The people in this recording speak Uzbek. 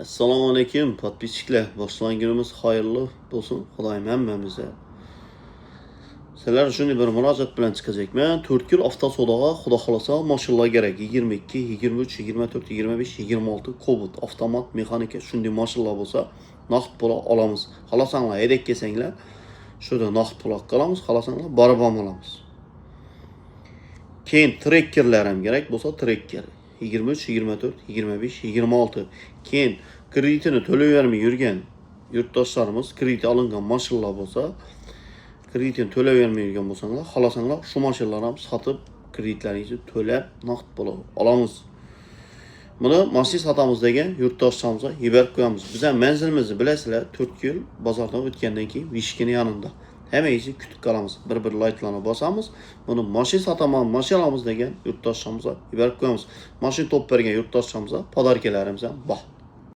Assalomu alaykum podpischilar. Boshlanganimiz xayrli bo'lsin. Xudoyim hammamizga. Sizlar uchun bir murojaat bilan chiqajakman. 4 yil avtosodaga xudo xolasa mashinalar kerak. 22, 23, 24, 25, 26 Cobalt avtomat mexanika shunday mashinalar bo'lsa, naqd pul olamiz. Xolasanglar edek kelsanglar, shunda naqd pul olamiz, xolasanglar borib olamiz. Keyin trekkerlar ham kerak bo'lsa, trekker 23, 24, 25, 26. Keyin kreditini to'layvermay yurgan yurtdoshlarimiz kredit olingan mashinalar bo'lsa, kreditini to'layvermay yurgan bo'lsanglar, xolasanglar shu mashinalarni ham sotib, kreditlaringizni to'lab, naqd pul olamiz. Buni mashina sotamiz degan yurtdoshlarimizni yuborib qo'yamiz. Biz ham manzilimizni bilasizlar, 4 yil bozordan o'tgandan keyin Vishkini yonida. Hammangizni kutib qolamiz. Bir laytlarni bosamiz. Buni mashina sotaman, mashina olamiz degan yurtdoshlarimizga yuborib qo'yamiz. Mashina top bergan yurtdoshlarimizga podarkalarimiz ham bor.